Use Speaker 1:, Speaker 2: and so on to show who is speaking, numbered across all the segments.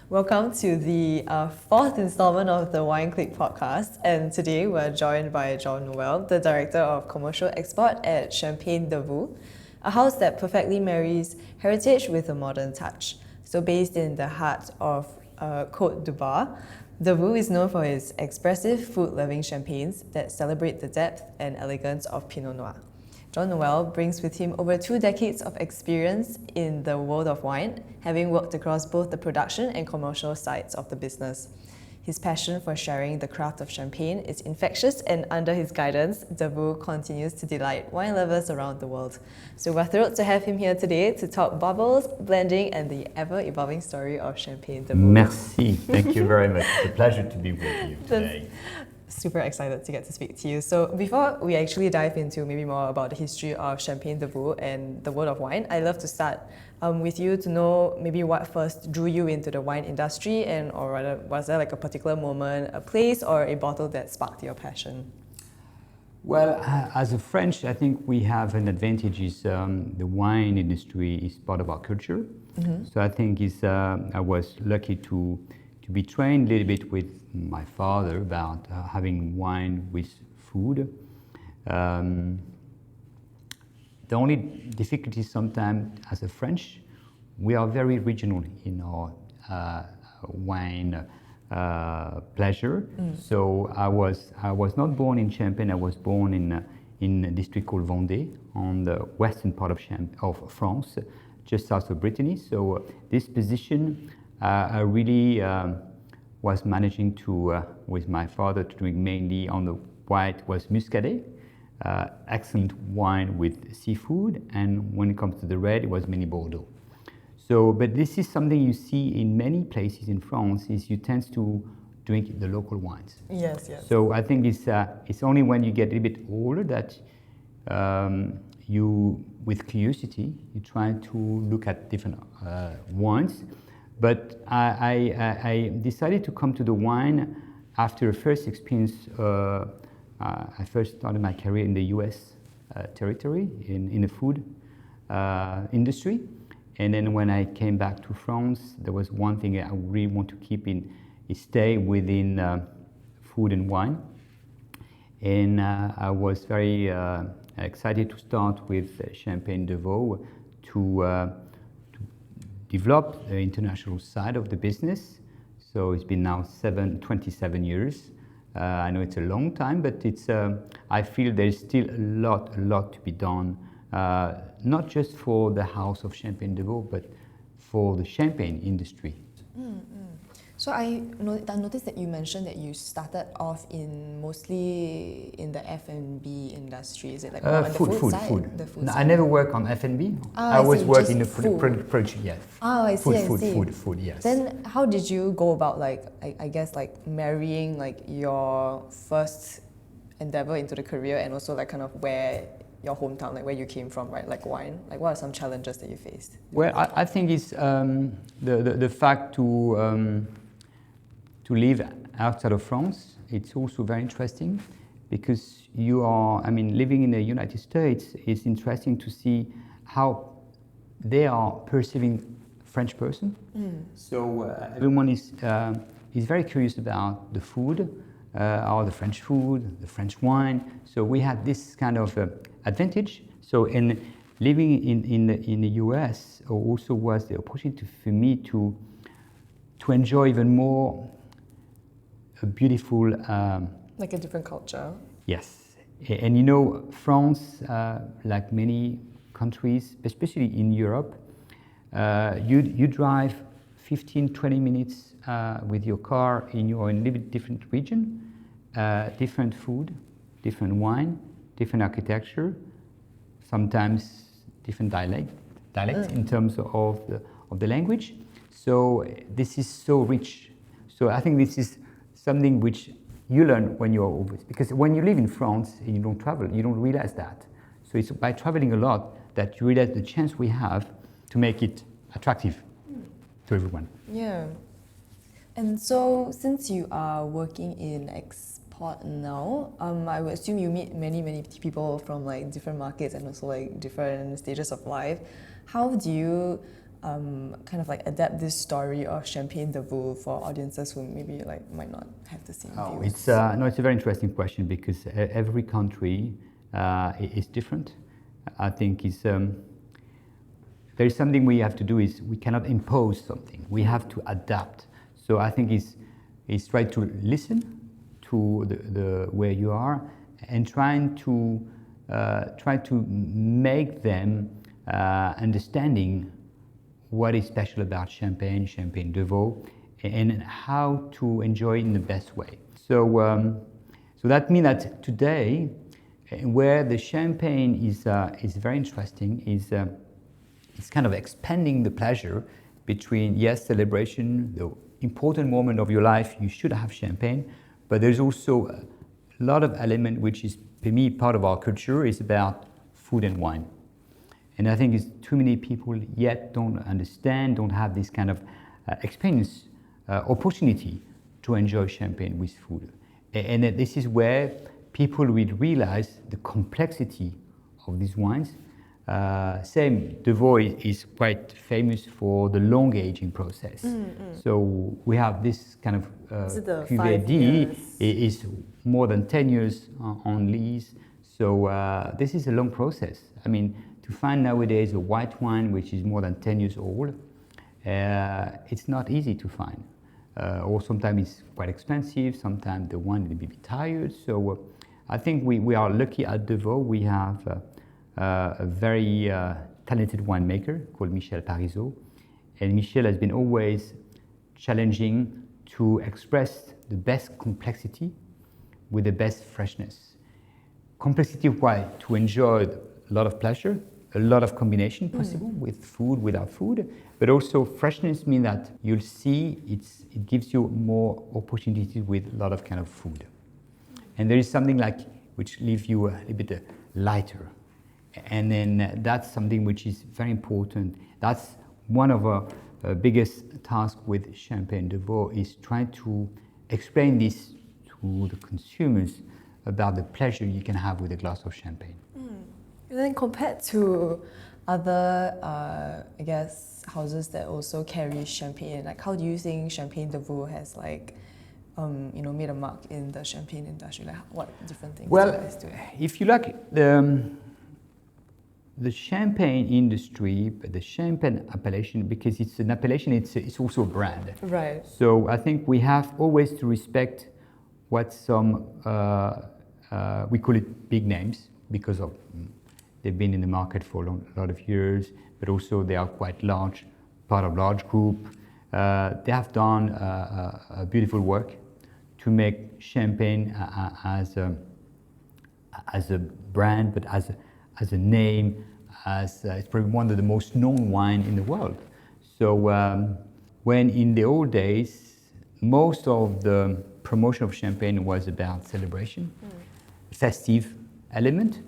Speaker 1: Welcome to the fourth installment of the Wine Clique podcast. And today we're joined by Jean-Noel, the Director of Commercial Export at Champagne Devaux, a house that perfectly marries heritage with a modern touch. So based in the heart of Côte d'Ivoire, Devaux is known for its expressive, food-loving champagnes that celebrate the depth and elegance of Pinot Noir. Jean-Noel brings with him over 2 decades of experience in the world of wine, having worked across both the production and commercial sides of the business. His passion for sharing the craft of champagne is infectious, and under his guidance, Devaux continues to delight wine lovers around the world. So we're thrilled to have him here today to talk bubbles, blending, and the ever-evolving story of Champagne Devaux.
Speaker 2: Merci. Thank you very much. It's a pleasure to be with you today.
Speaker 1: Super excited to get to speak to you. So before we actually dive into maybe more about the history of Champagne Devaux and the world of wine, I'd love to start with you to know maybe what first drew you into the wine industry, and or rather, was there like a particular moment, a place, or a bottle that sparked your passion?
Speaker 2: Well, as a French, I think we have an advantage is the wine industry is part of our culture. Mm-hmm. So I think I was lucky to be trained a little bit with my father about having wine with food. The only difficulty sometimes as a French, we are very regional in our wine pleasure. Mm. So I was not born in Champagne. I was born in a district called Vendée on the western part of France, just south of Brittany. So this position, I really was managing to, with my father, to drink mainly on the white was Muscadet, excellent wine with seafood, and when it comes to the red, it was mainly Bordeaux. So, but this is something you see in many places in France, is you tend to drink the local wines.
Speaker 1: Yes, yes.
Speaker 2: So I think it's only when you get a bit older that you, with curiosity, you try to look at different wines. But I decided to come to the wine after a first experience. I first started my career in the US territory in the food industry. And then when I came back to France, there was one thing I really want to keep is stay within food and wine. And I was very excited to start with Champagne Devaux to develop the international side of the business. So it's been now 27 years. I know it's a long time, but I feel there's still a lot to be done, not just for the house of Champagne Devaux, but for the champagne industry.
Speaker 1: Mm-hmm. So I noticed that you mentioned that you started off mostly in the F&B industry. Is it like on the food side? The food
Speaker 2: no,
Speaker 1: side.
Speaker 2: I never work on F&B. I always work in the production. Yes.
Speaker 1: Oh, I see.
Speaker 2: Food. Yes.
Speaker 1: Then how did you go about I guess marrying your first endeavor into the career, and also kind of where your hometown, where you came from, right? Like wine. What are some challenges that you faced?
Speaker 2: Well, I think it's the fact to live outside of France. It's also very interesting because living in the United States, it's interesting to see how they are perceiving French person. Mm. So everyone is very curious about the food, or the French food, the French wine. So we had this kind of advantage. So in living in the US also was the opportunity for me to enjoy even more a beautiful...
Speaker 1: like a different culture.
Speaker 2: Yes. And France, like many countries, especially in Europe, you drive 15-20 minutes with your car in a little bit different region, different food, different wine, different architecture, sometimes different dialect in terms of the language. So this is so rich. So I think this is something which you learn when you're over, because when you live in France and you don't travel, you don't realize that. So it's by traveling a lot that you realize the chance we have to make it attractive to everyone.
Speaker 1: Yeah. And so since you are working in export now, I would assume you meet many people from different markets and also different stages of life. How do you kind of like adapt this story of Champagne Devaux for audiences who maybe like might not have the same views?
Speaker 2: It's a very interesting question because every country is different. I think it's there is something we have to do is we cannot impose something. We have to adapt. So I think it's try to listen to the where you are and try to make them understanding what is special about Champagne Devaux, and how to enjoy it in the best way. So that means that today, where the champagne is very interesting, is it's kind of expanding the pleasure between, yes, celebration, the important moment of your life, you should have champagne, but there's also a lot of element which is, for me, part of our culture, is about food and wine. And I think it's too many people yet don't understand, don't have this kind of experience, opportunity to enjoy champagne with food. And this is where people will realize the complexity of these wines. Same, Devaux is quite famous for the long aging process. So we have this kind of Cuvée D is more than 10 years on lease. So this is a long process. I mean, to find nowadays a white wine which is more than 10 years old, it's not easy to find. Or sometimes it's quite expensive, sometimes the wine will be tired. So I think we are lucky at Devaux. We have a very talented winemaker called Michel Parizeau. And Michel has been always challenging to express the best complexity with the best freshness. Complexity, why? To enjoy a lot of pleasure, a lot of combination possible with food, without food, but also freshness means that you'll see it gives you more opportunities with a lot of kind of food. And there is something like which leaves you a little bit lighter. And then that's something which is very important. That's one of our biggest tasks with Champagne Devaux, is trying to explain this to the consumers about the pleasure you can have with a glass of champagne.
Speaker 1: And then compared to other, I guess, houses that also carry champagne, like how do you think Champagne Devaux has like, made a mark in the champagne industry? Like what different things do you guys do?
Speaker 2: If you like the champagne industry, the champagne appellation, because it's an appellation, it's also a brand.
Speaker 1: Right.
Speaker 2: So I think we have always to respect what some, we call it big names, because of they've been in the market for a lot of years, but also they are quite large, part of large group. They have done a beautiful work to make champagne as a brand, but as a name, it's probably one of the most known wine in the world. So when in the old days, most of the promotion of champagne was about celebration, festive element.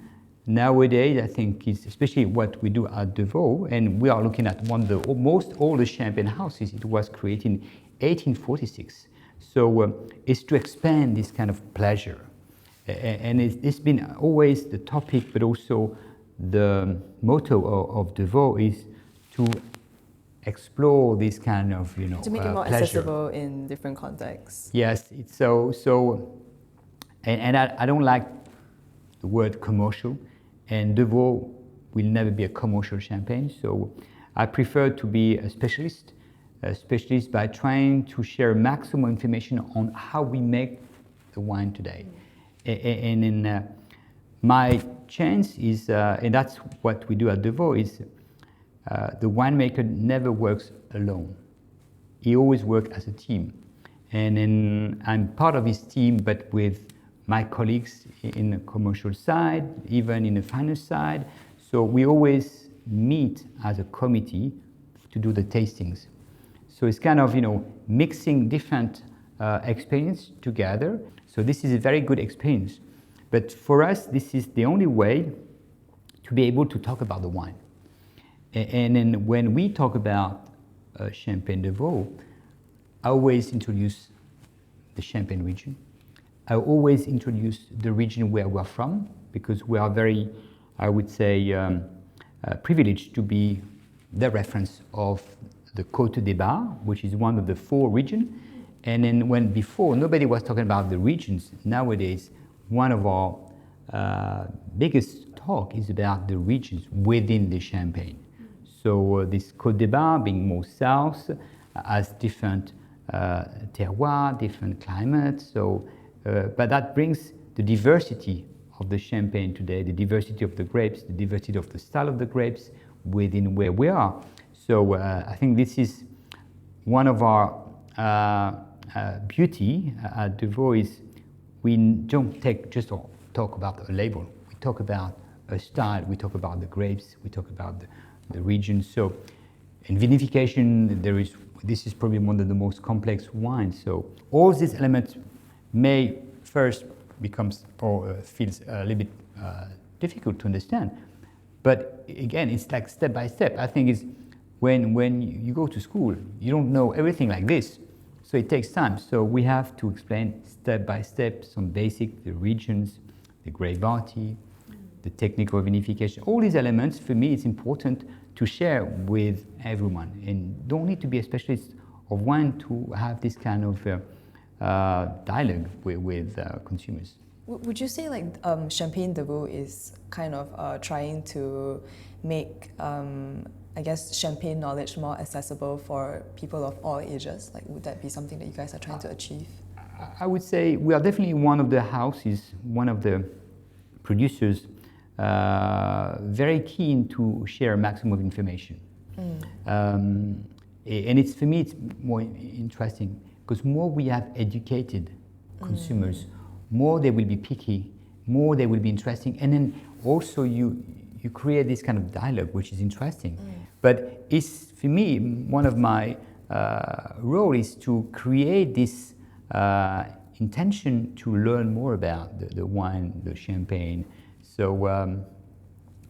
Speaker 2: Nowadays, I think it's especially what we do at Devaux, and we are looking at one of the most oldest champagne houses. It was created in 1846. So it's to expand this kind of pleasure. And it's been always the topic, but also the motto of Devaux is to explore this kind of,
Speaker 1: to make it more
Speaker 2: pleasure.
Speaker 1: accessible in different contexts.
Speaker 2: Yes, it's so, and I don't like the word commercial, and Devaux will never be a commercial champagne. So I prefer to be a specialist by trying to share maximum information on how we make the wine today. And in my chance is, and that's what we do at Devaux, is the winemaker never works alone. He always works as a team. And then I'm part of his team, but with my colleagues in the commercial side, even in the finance side. So we always meet as a committee to do the tastings. So it's kind of, mixing different experience together. So this is a very good experience. But for us, this is the only way to be able to talk about the wine. And then when we talk about Champagne Devaux, I always introduce the Champagne region. I always introduce the region where we're from, because we are very, I would say, privileged to be the reference of the Côte des Bars, which is one of the 4 regions. And then when before nobody was talking about the regions, nowadays one of our biggest talk is about the regions within the Champagne. So this Côte des Bars being more south has different terroir, different climate. So, but that brings the diversity of the Champagne today, the diversity of the grapes, the diversity of the style of the grapes within where we are. So I think this is one of our beauty at Devaux is we don't talk about a label. We talk about a style. We talk about the grapes. We talk about the region. So in vinification, this is probably one of the most complex wines. So all these elements may first becomes or feels a little bit difficult to understand. But again, it's like step by step. I think it's when you go to school, you don't know everything like this. So it takes time. So we have to explain step by step some basic, the regions, the grape variety, the technical vinification. All these elements, for me, it's important to share with everyone. And don't need to be a specialist of wine to have this kind of dialogue with consumers.
Speaker 1: Would you say like Champagne Devaux is kind of trying to make, I guess, champagne knowledge more accessible for people of all ages? Like, would that be something that you guys are trying to achieve?
Speaker 2: I would say we are definitely one of the houses, one of the producers very keen to share maximum of information. And it's, for me, it's more interesting because more we have educated consumers, more they will be picky, more they will be interesting, and then also you create this kind of dialogue, which is interesting. But it's, for me, one of my role is to create this intention to learn more about the wine, the champagne. So,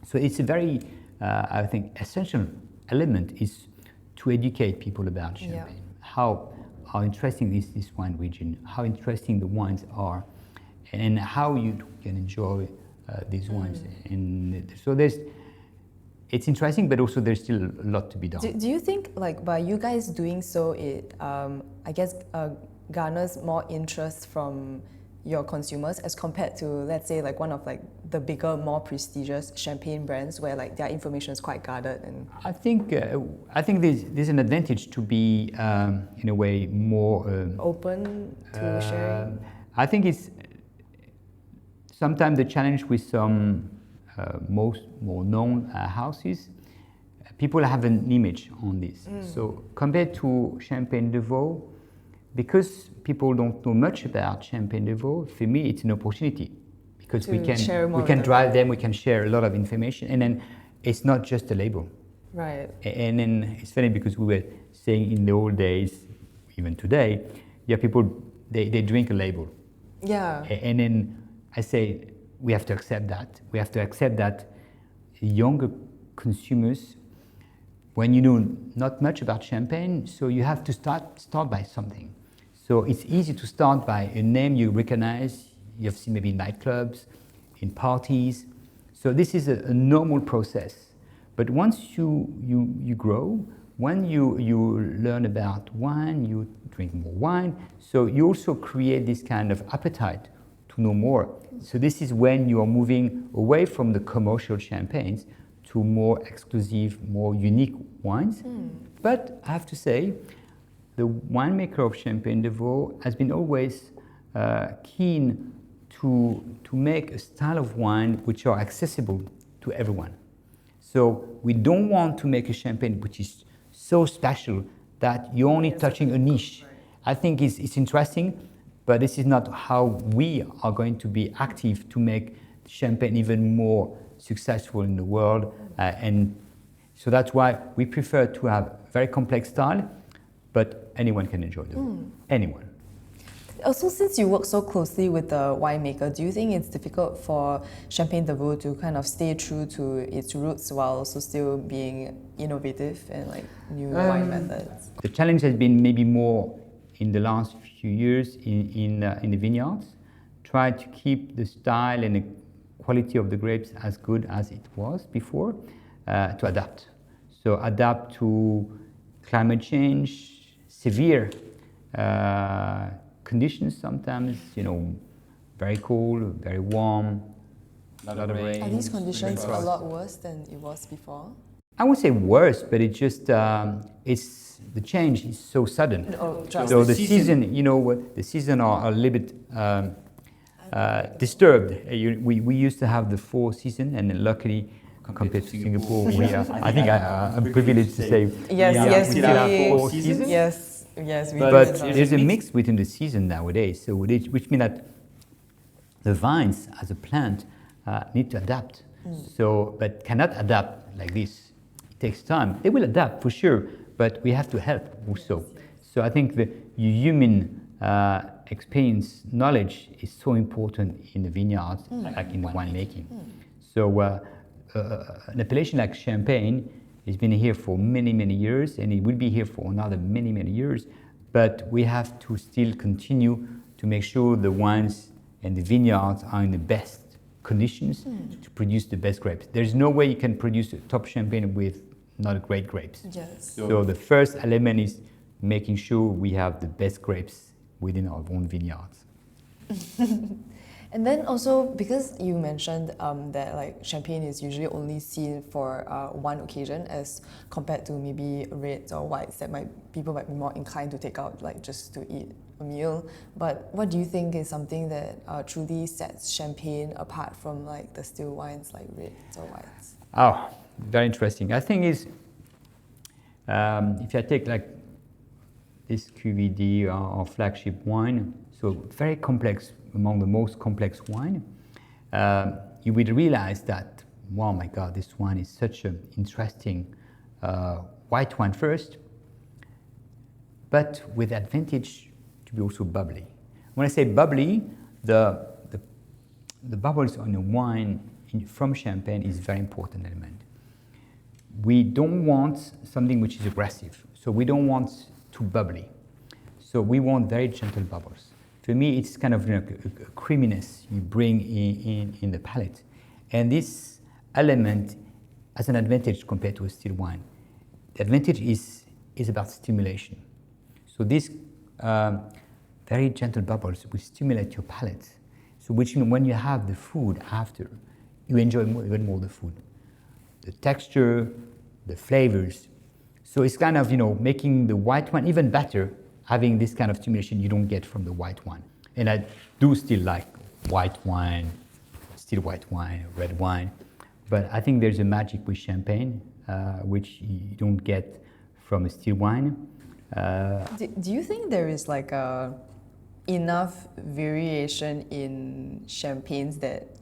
Speaker 2: so it's a very, I think, essential element is to educate people about champagne, how interesting is this wine region, how interesting the wines are, and how you can enjoy these wines. And so it's interesting, but also there's still a lot to be done.
Speaker 1: Do you think, like, by you guys doing so, it, I guess, garners more interest from your consumers as compared to, let's say, like one of like the bigger, more prestigious champagne brands where like their information is quite guarded? And
Speaker 2: I think there's an advantage to be in a way more
Speaker 1: open to sharing.
Speaker 2: I think it's sometimes the challenge with some more known houses. People have an image on this. So compared to Champagne Devaux, because people don't know much about Champagne Devaux, for me it's an opportunity because we can drive them, we can share a lot of information, and then it's not just a label.
Speaker 1: Right.
Speaker 2: And then it's funny because we were saying in the old days, even today, people they drink a label.
Speaker 1: Yeah.
Speaker 2: And then I say we have to accept that. We have to accept that younger consumers, when you know not much about champagne, so you have to start by something. So it's easy to start by a name you recognize, you have seen maybe in nightclubs, in parties. So this is a normal process. But once you grow, when you learn about wine, you drink more wine, so you also create this kind of appetite to know more. So this is when you are moving away from the commercial champagnes to more exclusive, more unique wines. But I have to say, the winemaker of Champagne Devaux has been always keen to make a style of wine which are accessible to everyone. So we don't want to make a champagne which is so special that you're only touching a niche. I think it's interesting, but this is not how we are going to be active to make champagne even more successful in the world. And so that's why we prefer to have very complex style, but anyone can enjoy them. Anyone.
Speaker 1: Also, since you work so closely with the winemaker, do you think it's difficult for Champagne Devaux to kind of stay true to its roots while also still being innovative and like new wine methods?
Speaker 2: The challenge has been maybe more in the last few years in the vineyards. Try to keep the style and the quality of the grapes as good as it was before, to adapt. So adapt to climate change, severe conditions sometimes, very cold, very warm, a lot of rain.
Speaker 1: Are these conditions a lot worse than it was before?
Speaker 2: I would say worse, but it just, it's, the change is so sudden.
Speaker 1: Oh,
Speaker 2: So the season, the season are a little bit disturbed. We used to have the 4 seasons, and luckily, compared to Singapore, I think I'm privileged to say
Speaker 1: yes,
Speaker 2: we still have 4 seasons.
Speaker 1: Yes, we
Speaker 2: But
Speaker 1: do.
Speaker 2: there's a mix within the season nowadays, so which means that the vines as a plant need to adapt. So, but cannot adapt like this. It takes time. They will adapt for sure, but we have to help also. So I think the human experience, knowledge is so important in the vineyards, like in the winemaking. So an appellation like Champagne has been here for many, many years, and it will be here for another many, many years. But we have to still continue to make sure the wines and the vineyards are in the best conditions to produce the best grapes. There's no way you can produce a top Champagne with not great grapes.
Speaker 1: Yes.
Speaker 2: So the first element is making sure we have the best grapes within our own vineyards.
Speaker 1: And then also, because you mentioned that like champagne is usually only seen for one occasion as compared to maybe reds or whites that people might be more inclined to take out like just to eat a meal. But what do you think is something that truly sets champagne apart from like the still wines like reds or whites?
Speaker 2: Oh, very interesting. I think is if I take like this QVD, our flagship wine, so very complex, among the most complex wine, you will realize that, wow, my God, this wine is such an interesting white wine first, but with advantage to be also bubbly. When I say bubbly, the bubbles on the wine from Champagne is a very important element. We don't want something which is aggressive, so we don't want too bubbly. So we want very gentle bubbles. For me, it's kind of a creaminess you bring in the palate. And this element has an advantage compared to a still wine. The advantage is about stimulation. So these very gentle bubbles will stimulate your palate. So which means when you have the food after, you enjoy even more the food. The texture, the flavors. So it's kind of, making the white wine even better, having this kind of stimulation you don't get from the white wine. And I do still like white wine, still white wine, red wine. But I think there's a magic with Champagne, which you don't get from a still wine.
Speaker 1: Do you think there is like enough variation in champagnes that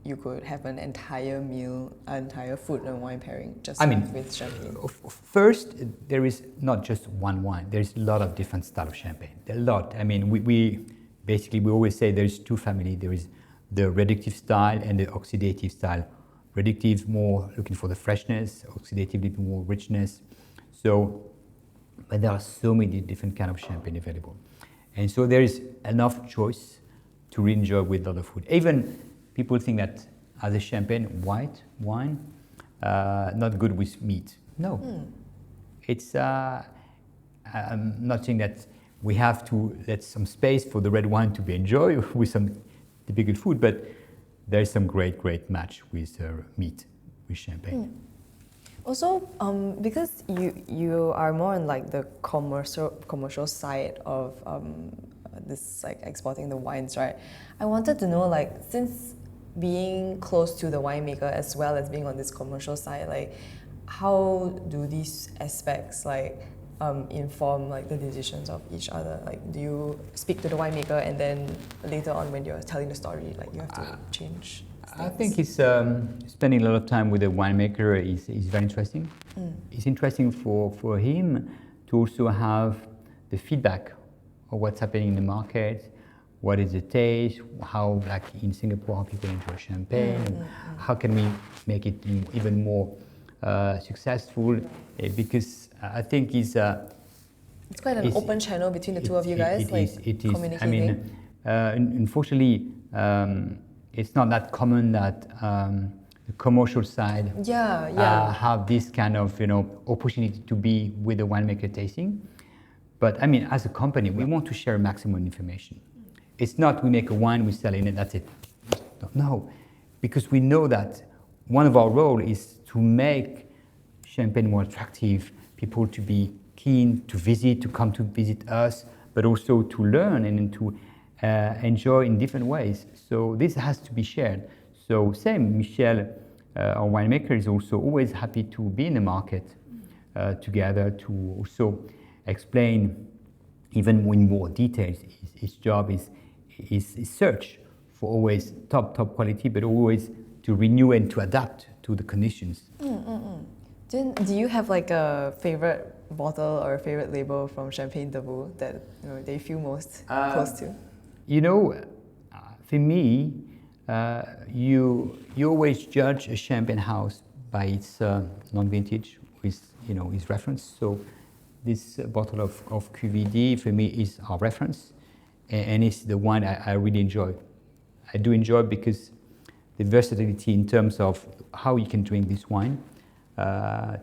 Speaker 1: you could have an entire meal, entire food and wine pairing just with champagne?
Speaker 2: First, there is not just one wine. There's a lot of different styles of champagne. There are a lot. I mean, we always say there's 2 families. There is the reductive style and the oxidative style. Reductive, more looking for the freshness. Oxidative, little more richness. So, but there are so many different kinds of champagne available. And so there is enough choice to really enjoy with a lot of food. Even people think that as a champagne, white wine, not good with meat. No. It's, I'm not saying that we have to let some space for the red wine to be enjoyed with some typical food, but there's some great match with meat, with champagne.
Speaker 1: Also, because you are more on like the commercial side of this like exporting the wines, right? I wanted to know, like, since being close to the winemaker as well as being on this commercial side, like, how do these aspects like inform like the decisions of each other? Like, do you speak to the winemaker and then later on when you're telling the story, like you have to change?
Speaker 2: I think it's spending a lot of time with a winemaker is very interesting. It's interesting for him to also have the feedback of what's happening in the market, what is the taste, how, like in Singapore, how people enjoy champagne, how can we make it even more successful, because I think it's
Speaker 1: quite an open channel between the two of you guys,
Speaker 2: it is.
Speaker 1: communicating.
Speaker 2: I mean, unfortunately, it's not that common that the commercial side, have this kind of opportunity to be with the winemaker tasting. But I mean, as a company, we want to share maximum information. It's not we make a wine, we sell it, and that's it. No, because we know that one of our role is to make Champagne more attractive, people to be keen to visit, to come to visit us, but also to learn and to enjoy in different ways. So this has to be shared. So same, Michel, our winemaker, is also always happy to be in the market together to also explain even in more details. His job is search for always top quality, but always to renew and to adapt to the conditions.
Speaker 1: Do you have like a favorite bottle or a favorite label from Champagne Devaux that they feel most close to?
Speaker 2: For me, you always judge a champagne house by its non-vintage with its reference. So this bottle of QVD for me is our reference, and it's the one I really enjoy. I do enjoy because the versatility in terms of how you can drink this wine.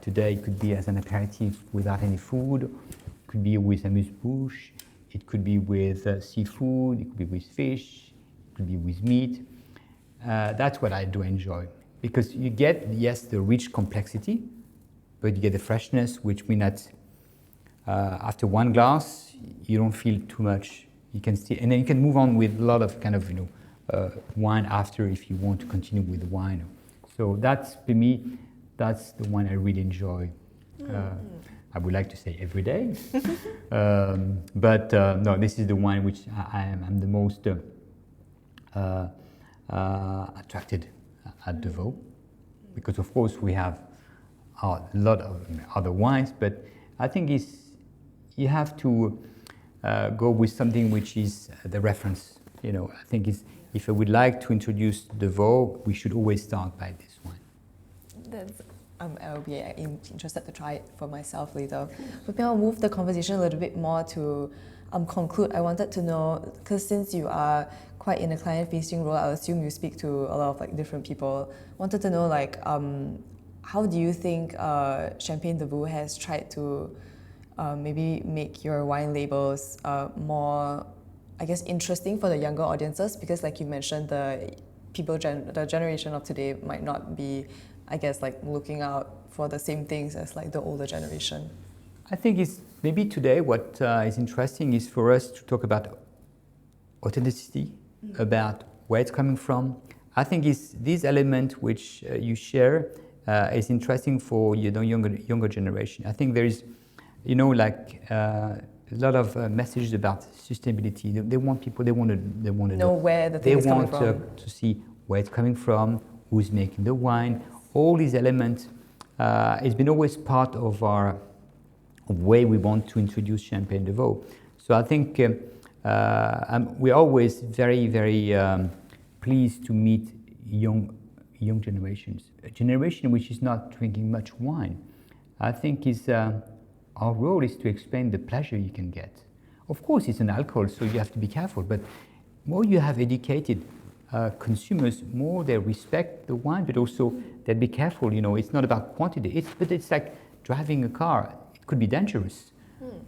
Speaker 2: Today it could be as an aperitif without any food, it could be with amuse-bouche, it could be with seafood, it could be with fish, it could be with meat. That's what I do enjoy, because you get, yes, the rich complexity, but you get the freshness, which means that after one glass, you don't feel too much. You can still, and then you can move on with a lot of kind of wine after if you want to continue with the wine. So that's, for me, that's the one I really enjoy. I would like to say every day, but no, this is the one which I'm the most attracted at Devaux, because of course we have a lot of other wines, but I think you have to go with something which is the reference. I think if I would like to introduce Devaux, we should always start by this one.
Speaker 1: I'll be interested to try it for myself later. But maybe I'll move the conversation a little bit more to conclude. I wanted to know, because since you are quite in a client-facing role, I assume you speak to a lot of different people. Wanted to know how do you think Champagne Devaux has tried to maybe make your wine labels more, I guess, interesting for the younger audiences? Because like you mentioned, the generation of today might not be, I guess, looking out for the same things as the older generation.
Speaker 2: I think it's maybe today what is interesting is for us to talk about authenticity, about where it's coming from. I think it's this element which you share is interesting for younger generation. I think there is, a lot of messages about sustainability. They want people. They want to know
Speaker 1: where the thing is coming from.
Speaker 2: They want to see where it's coming from, who's making the wine. All these elements has been always part of our way we want to introduce Champagne Devaux. So I think we're always very, very pleased to meet young generations. A generation which is not drinking much wine. I think our role is to explain the pleasure you can get. Of course, it's an alcohol, so you have to be careful. But more you have educated consumers, more they respect the wine, but also they'll be careful. It's not about quantity. But it's like driving a car. It could be dangerous,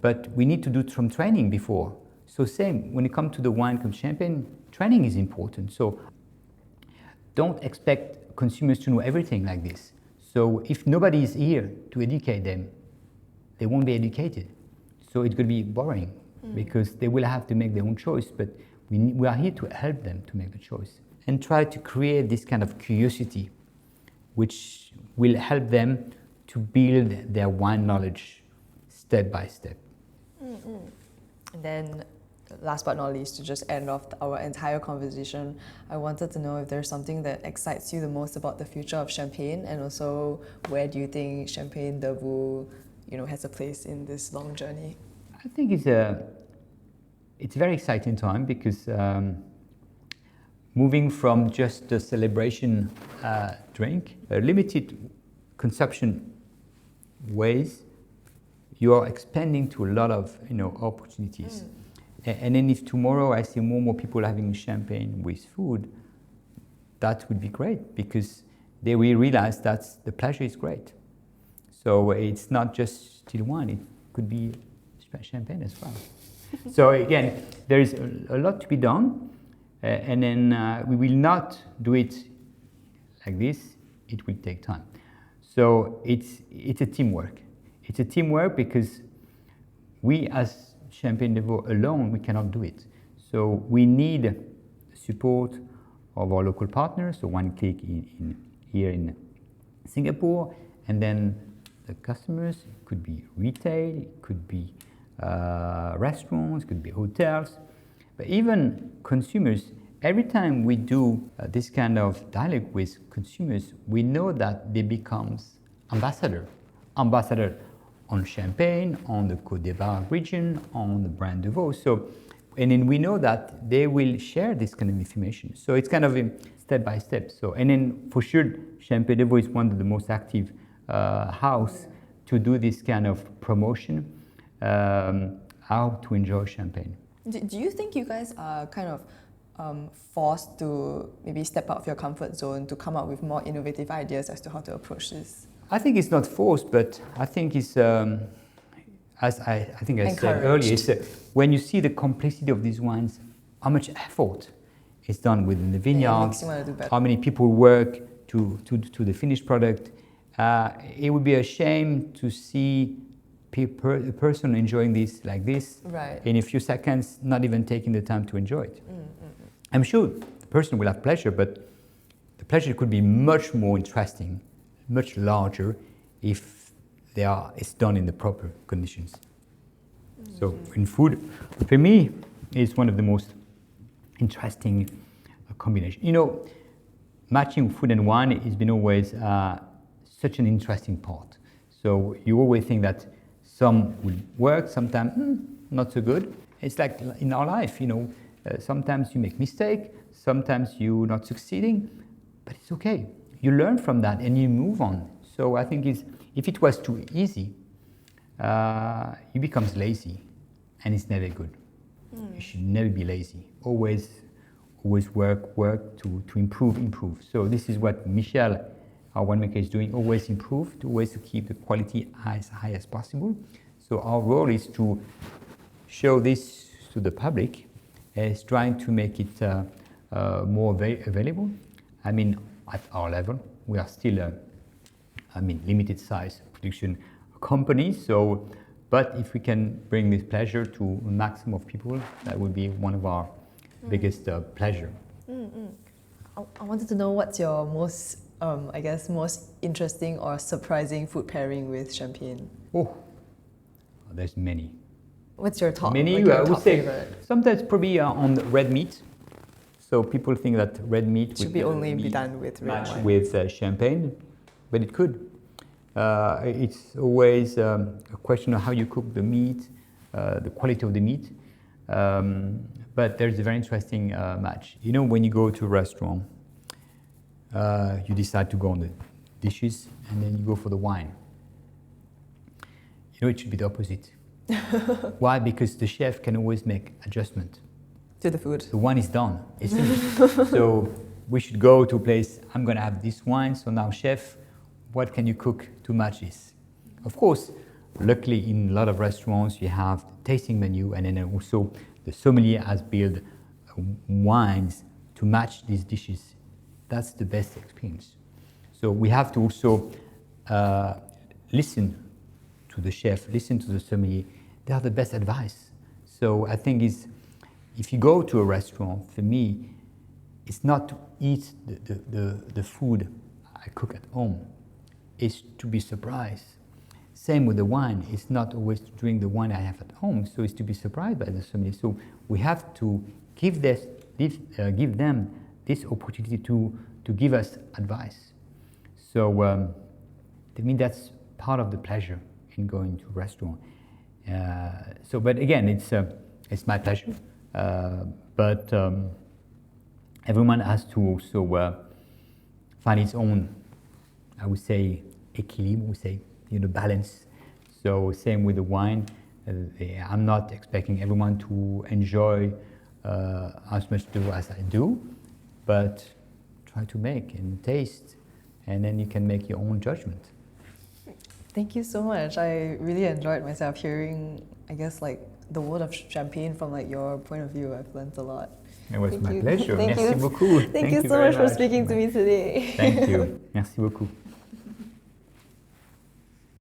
Speaker 2: but we need to do some training before. So same when it comes to the wine, come champagne, training is important. So don't expect consumers to know everything like this. So if nobody is here to educate them, they won't be educated. So it's going to be boring because they will have to make their own choice. But we are here to help them to make the choice and try to create this kind of curiosity, which will help them to build their wine knowledge step by step.
Speaker 1: And then, last but not least, to just end off our entire conversation, I wanted to know if there's something that excites you the most about the future of Champagne, and also where do you think Champagne Devaux, has a place in this long journey?
Speaker 2: I think it's a very exciting time because moving from just a celebration drink, a limited consumption ways, you are expanding to a lot of opportunities. And then if tomorrow I see more people having champagne with food, that would be great because they will realize that the pleasure is great. So it's not just still wine, it could be champagne as well. So again, there is a lot to be done, and then we will not do it like this, it will take time. So it's a teamwork. It's a teamwork because we as Champagne Devaux alone, we cannot do it. So we need support of our local partners, so Clique here in Singapore, and then the customers. It could be retail, it could be restaurants, it could be hotels, but even consumers. Every time we do this kind of dialogue with consumers, we know that they become ambassador on Champagne, on the Côte d'Ivoire region, on the brand Devaux. So, and then we know that they will share this kind of information. So it's kind of a step by step. So, and then for sure, Champagne Devaux is one of the most active house to do this kind of promotion, how to enjoy champagne.
Speaker 1: Do you think you guys are kind of forced to maybe step out of your comfort zone to come up with more innovative ideas as to how to approach this?
Speaker 2: I think it's not forced, but I think it's, as I think I said earlier, it's, when you see the complexity of these wines, how much effort is done within the vineyards, how many people work to the finished product. It would be a shame to see a person enjoying this like this in a few seconds, not even taking the time to enjoy it. I'm sure the person will have pleasure, but the pleasure could be much more interesting, much larger if it's done in the proper conditions. So in food, for me, it's one of the most interesting combinations. You know, matching food and wine has been always such an interesting part. So you always think that some will work, sometimes not so good. It's like in our life, you know, sometimes you make mistake, sometimes you're not succeeding, but it's okay. You learn from that and you move on. So I think if it was too easy, you become lazy, and it's never good. You should never be lazy. Always work to improve. So this is what Michel, our winemaker, is doing. Always improve, always to keep the quality as high as possible. So our role is to show this to the public, is trying to make it more available. I mean, at our level, we are still limited size production company. So, but if we can bring this pleasure to a maximum of people, that would be one of our biggest pleasure.
Speaker 1: I wanted to know what's your most, most interesting or surprising food pairing with champagne?
Speaker 2: Oh, there's many.
Speaker 1: What's your top?
Speaker 2: Many,
Speaker 1: your
Speaker 2: I would
Speaker 1: top
Speaker 2: say,
Speaker 1: favorite?
Speaker 2: sometimes probably on red meat. So people think that red meat
Speaker 1: should be only be done with red wine.
Speaker 2: With champagne, but it could. It's always a question of how you cook the meat, the quality of the meat. But there's a very interesting match. You know, when you go to a restaurant, you decide to go on the dishes, and then you go for the wine. You know, it should be the opposite. Why? Because the chef can always make adjustment
Speaker 1: to the food.
Speaker 2: The wine is done. It's finished. So we should go to a place. I'm going to have this wine. So now, chef, what can you cook to match this? Of course, luckily in a lot of restaurants you have the tasting menu, and then also the sommelier has built wines to match these dishes. That's the best experience. So we have to also listen to the chef, listen to the sommelier. They are the best advice. So I think if you go to a restaurant, for me, it's not to eat the food I cook at home. It's to be surprised. Same with the wine. It's not always to drink the wine I have at home. So it's to be surprised by the sommelier. So we have to give them this opportunity to give us advice. So to me, that's part of the pleasure in going to a restaurant. But again, it's my pleasure. But everyone has to also find its own, I would say, equilibre, we say, balance. So same with the wine. I'm not expecting everyone to enjoy as much as I do, but try to make and taste and then you can make your own judgment.
Speaker 1: Thank you so much. I really enjoyed myself hearing, I guess, like the world of champagne from like your point of view. I've learned a lot.
Speaker 2: It was
Speaker 1: Thank
Speaker 2: my
Speaker 1: you.
Speaker 2: pleasure.
Speaker 1: Thank
Speaker 2: Merci
Speaker 1: you.
Speaker 2: beaucoup.
Speaker 1: Thank you so
Speaker 2: very
Speaker 1: much for speaking to me today.
Speaker 2: Thank you. Merci beaucoup.